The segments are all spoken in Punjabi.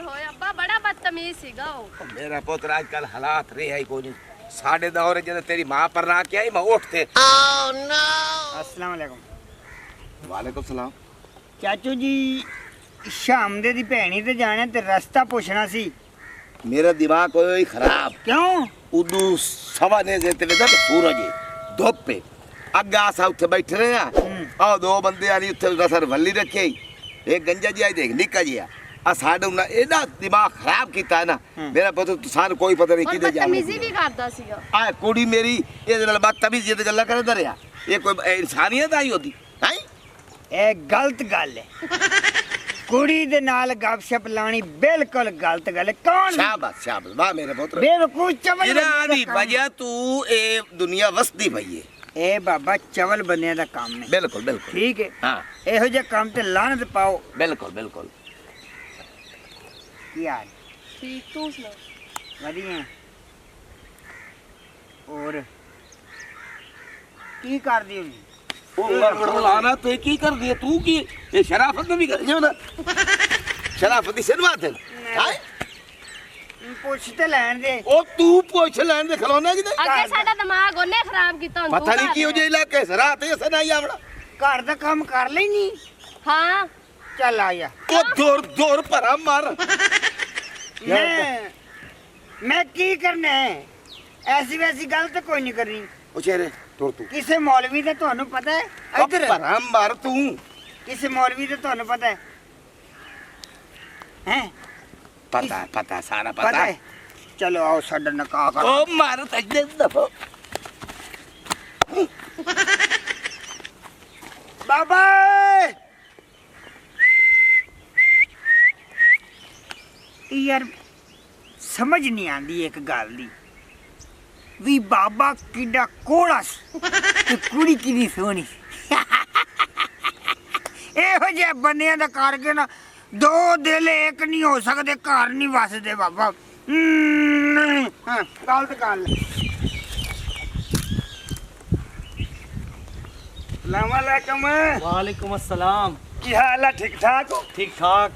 ओए होए अब्बा बड़ा बदतमीज सीगा वो। मेरा पुत्र आजकल हालात रहे है कोई नहीं साढ़े दौर जब तेरी मां पर ना के आई मैं उठते। अस्सलाम वालेकुम। वालेकुम सलाम। चाचू जी शाम दे दी भैनी ते जाने ते रास्ता पूछना सी। मेरा दिमाग कोई खराब क्यों? उदू सवा ने जे तेरे दा सूरज धुप पे अग्गा आसा उत्थे बैठे रहे आ दो बंदे आनी उत्थे रसर वल्ली रखे एक गंजा जी आई देख निका जी आ साडे ना एडा दिमाग खराब कीता है ना मेरा पुत्र तुसान कोई पता नहीं किदे जा बदतमीजी भी करदा सीगा। आ कुड़ी मेरी ए नाल बदतमीजी ते गल्ला करे दरिया ये कोई इंसानियत आई होती है ए गलत गल है कुड़ी दे नाल गपशप लानी बिल्कुल गलत गल है। कौन? शाबाश शाबाश वाह मेरे पुत्र बेवकूफ चवल जिना बंदे दी दा काम वजह तू ए दुनिया वसदी पई है। ए बाबा चवल बंदे दा काम है। बिल्कुल बिल्कुल ठीक है हां एहो जे काम ते लानत पाओ। बिल्कुल बिल्कुल यार ठीक तू सुना। वधिया और की कर दी हुई? लाना तो की कर दिया तू की ये शराफत में भी कर जो ना शराफत की सिर बात है हाय ਪੁੱਛ ਲੈਣ ਦੇ। ओ तू पूछ लेन दे खलोना की ਅੱਗੇ ਸਾਡਾ ਦਿਮਾਗ ਉਹਨੇ ਖਰਾਬ ਕੀਤਾ ਹੁਣ पता नहीं की हो जे इलाके से रात है सना ही आवड़ा ਘਰ ਦਾ ਕੰਮ ਕਰ ਲੈਣੀ। ਹਾਂ ਚੱਲ ਆ ਜਾ। ओ दूर दूर भरा मार मैं की करना है? ऐसी वैसी गल तो कोई नहीं करनी। ओ चेहरे दूर तू किसे मौलवी दा ਤੁਹਾਨੂੰ पता है? इधर भरा मार तू किसे मौलवी दा ਤੁਹਾਨੂੰ पता है? हैं? पता सारा पता पता है? चलो आओ साडा निकाह कर। ओ मार तजदे दफो बाबा यार समझ नहीं आती एक गल दी भी बाबा किड्डा कोड़ा सी ते कुड़ी किदी सोहनी एहो जे बंदियां दा करके ना दो दिल एक नहीं हो सकते घर नहीं वसदे बाबा। गलत गल। सलामकुम। वालेकुम अस्सलाम। की हाल है? ठीक ठाक हो? ठीक ठाक।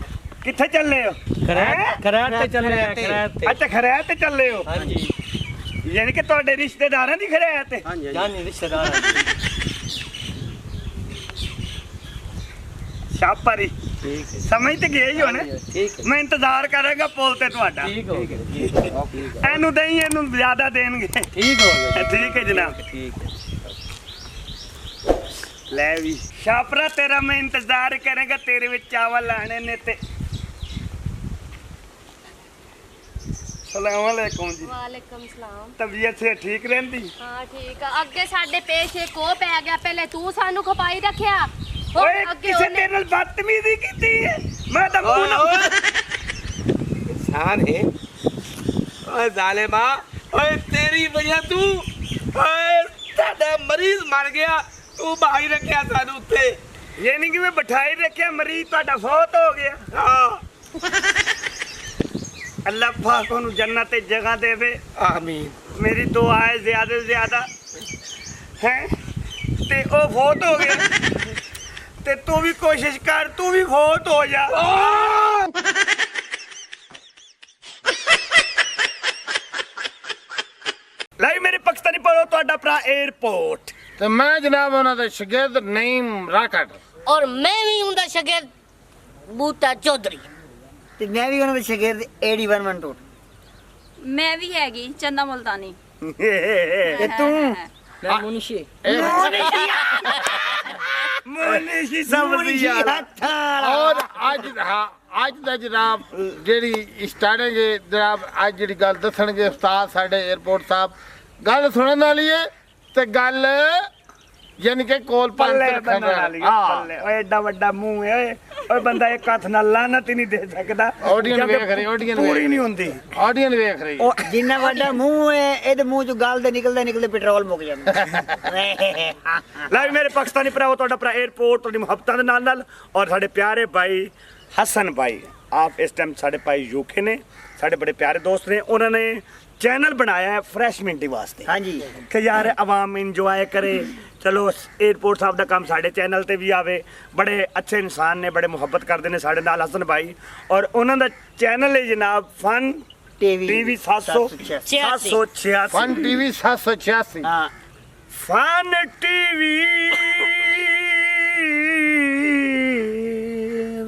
किथे चले हो? खरैत ते चले खरैत ते। अच्छा खरैत ते चले हो? हां जी यानी कि ਤੁਹਾਡੇ ਰਿਸ਼ਤੇਦਾਰਾਂ ਦੀ ਖਰੈਤ ਹੈ? हां जी जानी रिश्तेदार ਸ਼ਾਪਰੀ ठीक है ਸਮਝ ਤੇ ਗਏ ਹੀ ਹੋ ਨਾ? ठीक है ਮੈਂ ਇੰਤਜ਼ਾਰ ਕਰਾਂਗਾ ਪੁੱਲ ਤੇ ਤੁਹਾਡਾ। ठीक हो गया ठीक है ਇਹਨੂੰ ਦੇਈ ਇਹਨੂੰ ਜ਼ਿਆਦਾ ਦੇਣਗੇ। ठीक हो गया ਠੀਕ ਹੈ ਜਨਾਬ। ठीक है ਲੈ ਵੀ ਸ਼ਾਪਰਾ ਤੇਰਾ ਮੈਂ ਇੰਤਜ਼ਾਰ ਕਰਾਂਗਾ ਤੇਰੇ ਵਿੱਚ ਚਾਵਲ ਆਣੇ ਨੇ ਤੇ ਸਲਾਮ ਅਲੈਕੁਮ ਜੀ। ਵਾਲੇਕਮ ਸਲਾਮ। ਤਬੀਅਤ ਸੇ ਠੀਕ ਰਹਿੰਦੀ? ਹਾਂ ਠੀਕ ਆ ਅੱਗੇ ਸਾਡੇ ਪੇਸ਼ੇ ਕੋ ਪੈ ਗਿਆ ਪਹਿਲੇ ਤੂੰ ਸਾਨੂੰ ਖਪਾਈ ਰੱਖਿਆ ਓਏ ਕਿਸੇ ਤੇਰੇ ਨਾਲ ਬਦਤਮੀਜ਼ੀ ਕੀਤੀ ਹੈ ਮੈਂ ਤਾਂ इंसान है ओए जालिमा ओए तेरी वजह तू ओए साडा मरीज मर गया तू भाई रखया सानू उत्ते यानी कि मैं बिठाई रखिया मरीज ਤੁਹਾਡਾ फौत हो गया। हां अल्लाह पाक को जन्नत जगह देवे आमीन। मेरी दुआ है ज्यादा से ज्यादा है ते ओ फौत हो गया ते तू भी कोशिश कर तू भी फौत हो जा। लाई मेरे पाकिस्तानी पढ़ो ਤੁਹਾਡਾ ਭਰਾ एयरपोर्ट ਤੇ ਮੈਂ ਜਨਾਬ ਉਹਨਾਂ ਦੇ ਸ਼ਾਗਿਰਦ ਨਈਮ ਰਾਕਟ और मैं भी उनका शागिर्द बूटा चौधरी। ਤੇ ਮੈਂ ਵੀ ਉਹਨਾਂ ਦੇ ਸ਼ਾਗਿਰਦ ਏਡੀ ਵਰਮਨ ਟੋਟ। ਮੈਂ ਵੀ ਹੈਗੀ ਚੰਦਾ ਮੁਲਤਾਨੀ। ਤੇ ਤੂੰ मैं मुनिशी ਮੋਨੇਸ਼ੀ ਸਮਝੀ ਯਾਰ। ਔਰ ਅੱਜ ਦਾ ਜਨਾਬ ਜਿਹੜੀ ਸਟਾਰਟਿੰਗ ਜਨਾਬ ਅੱਜ ਜਿਹੜੀ ਗੱਲ ਦੱਸਣਗੇ ਉਸਤਾਦ ਸਾਡੇ 에어ਪੋਰਟ ਸਾਹਿਬ ਗੱਲ ਸੁਣਨ ਵਾਲੀ ਹੈ ਤੇ ਗੱਲ ਯਾਨੀ ਕਿ ਕੋਲ ਪੱਲੇ ਪੰਜ ਬੰਨਣ ਵਾਲੀ ਹੈ, ਪੱਲੇ ਓਏ ਏਡਾ ਵੱਡਾ ਮੂੰਹ ਹੈ ਓਏ ਓਏ ਬੰਦਾ ਇੱਕ ਹੱਥ ਨਾਲ ਲਾਨਤ ਹੀ ਨਹੀਂ ਦੇ ਸਕਦਾ। ਆਡੀਅנס ਵੇਖ ਰਹੀ ਆਡੀਅנס ਪੂਰੀ ਨਹੀਂ ਹੁੰਦੀ। ਆਡੀਅנס ਵੇਖ ਰਹੀ ਉਹ ਜਿੰਨਾ ਵੱਡਾ ਮੂੰਹ ਹੈ ਇਹਦੇ ਮੂੰਹ ਚੋਂ ਗਲ ਦੇ ਨਿਕਲਦੇ ਪੈਟਰੋਲ ਮੁੱਕ ਜਾਂਦਾ। ਲੈ ਮੇਰੇ ਪਾਕਿਸਤਾਨੀ ਭਰਾਓ ਤੁਹਾਡਾ ਭਰਾ 에어ਪੋਰਟ ਤੁਹਾਡੀ ਮੁਹੱਬਤਾਂ ਦੇ ਨਾਲ ਔਰ ਸਾਡੇ ਪਿਆਰੇ ਭਾਈ ਹਸਨ ਭਾਈ ਆਪ ਇਸ ਟਾਈਮ ਸਾਡੇ ਭਾਈ ਯੂਕੇ ਨੇ ਸਾਡੇ ਬੜੇ ਪਿਆਰੇ ਦੋਸਤ ਨੇ ਉਹਨਾਂ ਨੇ ਚੈਨਲ ਬਣਾਇਆ ਹੈ ਫਰੈਸ਼ ਮਿੰਟੀ ਵਾਸਤੇ ਹਾਂਜੀ ਕਿ ਯਾਰ ਆਵਾਮ ਇੰਜੋਏ ਕਰੇ। ਚਲੋ 에어ਪੋਰਟ ਸਾਹਿਬ ਦਾ ਕੰਮ ਸਾਡੇ ਚੈਨਲ ਤੇ ਵੀ ਆਵੇ। ਬੜੇ ਅੱਛੇ ਇਨਸਾਨ ਨੇ, ਬੜੇ ਮੁਹੱਬਤ ਕਰਦੇ ਨੇ ਸਾਡੇ ਨਾਲ ਹਸਨ ਭਾਈ, ਔਰ ਉਹਨਾਂ ਦਾ ਚੈਨਲ ਹੈ ਜਨਾਬ ਫਨ ਟੀਵੀ 786 ਫਨ ਟੀਵੀ 786 ਹਾਂ ਫਨ ਟੀਵੀ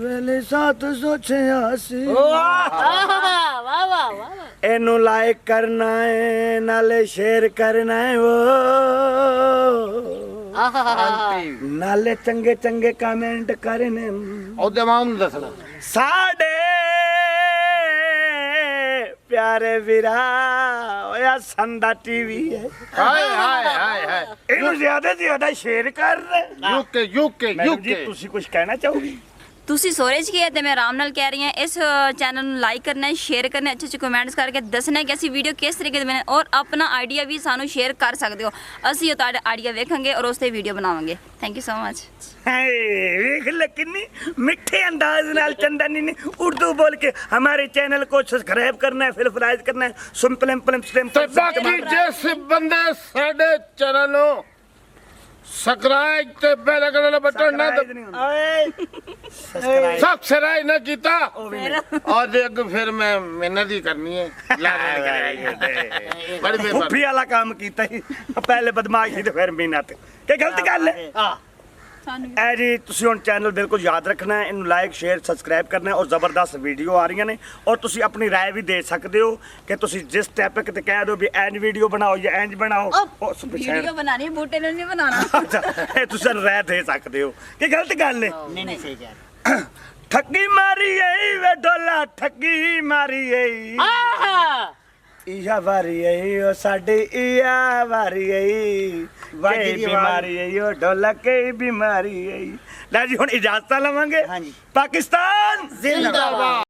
ਵੇਲੇ 786। ਵਾਹ ਵਾਹ ਵਾਹ ਇਹਨੂੰ ਲਾਈਕ ਕਰਨਾ ਹੈ ਨਾਲੇ ਸ਼ੇਅਰ ਕਰਨਾ ਹੈ ਵੋ ਨਾਲੇ ਚੰਗੇ ਚੰਗੇ ਕਮੈਂਟ ਕਰਨੇ। ਉਹਦੇ ਮਾਮ ਨੂੰ ਦੱਸਣਾ ਸਾਡੇ ਪਿਆਰੇ ਵੀਰਾ ਓਏ ਸੰਦਾ ਟੀਵੀ ਹੈ। ਹਾਏ ਹਾਏ ਹਾਏ ਹਾਏ ਇਹਨੂੰ ਜ਼ਿਆਦਾ ਤੋਂ ਜ਼ਿਆਦਾ ਸ਼ੇਅਰ ਕਰ ਯੂਕੇ ਮੈਡਮ ਜੀ ਤੁਸੀਂ ਕੁਝ ਕਹਿਣਾ ਚਾਹੋਗੇ? ਤੁਸੀਂ ਸੋਰੇ ਚ ਕੀ ਹੈ ਤੇ ਮੈਂ ਆਰਾਮ ਨਾਲ ਕਹਿ ਰਹੀ ਹਾਂ ਇਸ ਚੈਨਲ ਨੂੰ ਲਾਈਕ ਕਰਨਾ ਹੈ, ਸ਼ੇਅਰ ਕਰਨਾ ਹੈ, ਅੱਛੇ ਅੱਛੇ ਕਮੈਂਟਸ ਕਰਕੇ ਦੱਸਣਾ ਹੈ ਕਿ ਅਸੀਂ ਵੀਡੀਓ ਕਿਸ ਤਰੀਕੇ ਦੇ ਬਣੇ ਔਰ ਆਪਣਾ ਆਈਡੀਆ ਵੀ ਸਾਨੂੰ ਸ਼ੇਅਰ ਕਰ ਸਕਦੇ ਹੋ। ਅਸੀਂ ਉਹ ਤੁਹਾਡਾ ਆਈਡੀਆ ਵੇਖਾਂਗੇ ਔਰ ਉਸ ਤੇ ਵੀਡੀਓ ਬਣਾਵਾਂਗੇ। Thank you so much. Hi, ਵੇਖ ਲੈ ਕਿੰਨੀ ਮਿੱਠੇ ਅੰਦਾਜ਼ ਨਾਲ ਚੰਦਨੀ ਨੇ ਉਰਦੂ बोल के हमारे चैनल को सब्सक्राइब करना है, फिर फ्राइज करना है, ਤੇ ਬਾਕੀ ਜਿਸ ਬੰਦੇ ਸਾਡੇ ਚੈਨਲ ਨੂੰ ਸਬਸਕ੍ਰਾਈਬ ਤੇ ਬੈਲ ਆਈਕਨ ਵਾਲਾ ਬਟਨ ਨਾ ਸਬਸਕ੍ਰਾਈਬ ਨਾ ਕੀਤਾ ਔਰ ਦੇਖ ਫਿਰ ਮੈਂ ਮਿਹਨਤ ਹੀ ਕਰਨੀ ਹੈ। ਬੜੀ ਬੇਬਰ ਫੁੱਫੀ ਵਾਲਾ ਕੰਮ ਕੀਤਾ ਸੀ ਪਹਿਲੇ ਬਦਮਾਸ਼ੀ ਤੇ ਫਿਰ ਮਿਹਨਤ ਕਿ ਗਲਤ ਗੱਲ ਹੈ। ਐ ਜੀ ਤੁਸੀਂ ਹੁਣ ਚੈਨਲ ਬਿਲਕੁਲ ਯਾਦ ਰੱਖਣਾ ਹੈ, ਇਹਨੂੰ ਲਾਈਕ ਸ਼ੇਅਰ ਸਬਸਕ੍ਰਾਈਬ ਕਰਨਾ ਹੈ ਔਰ ਜ਼ਬਰਦਸਤ ਵੀਡੀਓ ਆ ਰਹੀਆਂ ਨੇ ਔਰ ਤੁਸੀਂ ਆਪਣੀ ਰਾਏ ਵੀ ਦੇ ਸਕਦੇ ਹੋ ਕਿ ਤੁਸੀਂ ਜਿਸ ਟੌਪਿਕ ਤੇ ਕਹਿ ਦਿਓ ਵੀ ਇੰਜ ਵੀਡੀਓ ਬਣਾਓ ਜਾਂ ਇੰਜ ਬਣਾਓ ਉਸ ਵੀਡੀਓ ਬਣਾਣੀ ਹੈ, ਬੂਟੇ ਨੂੰ ਨਹੀਂ ਬਣਾਉਣਾ। ਇਹ ਤੁਸੀਂ ਰਾਏ ਦੇ ਸਕਦੇ ਹੋ ਕਿ ਗਲਤ ਗੱਲ ਹੈ। ਨਹੀਂ ਨਹੀਂ ਸਹੀ ਗੱਲ ਠੱਗੀ ਮਾਰੀ ਏ ਵੇ ਡੋਲਾ ਠੱਗੀ ਮਾਰੀ ਏ ਇਹਾ ਵਾਰੀ ਏ ਉਹ ਸਾਡੇ ਇਹਾ ਵਾਰੀ ਏ ਵਾਜੀ ਦੀ ਬਿਮਾਰੀ ਏ ਉਹ ਡੋਲਾ ਕੇ ਬਿਮਾਰੀ ਏ। ਲੈ ਜੀ ਹੁਣ ਇਜਾਜ਼ਤ ਲਵਾਂਗੇ। ਹਾਂਜੀ। ਪਾਕਿਸਤਾਨ ਜ਼ਿੰਦਾਬਾਦ।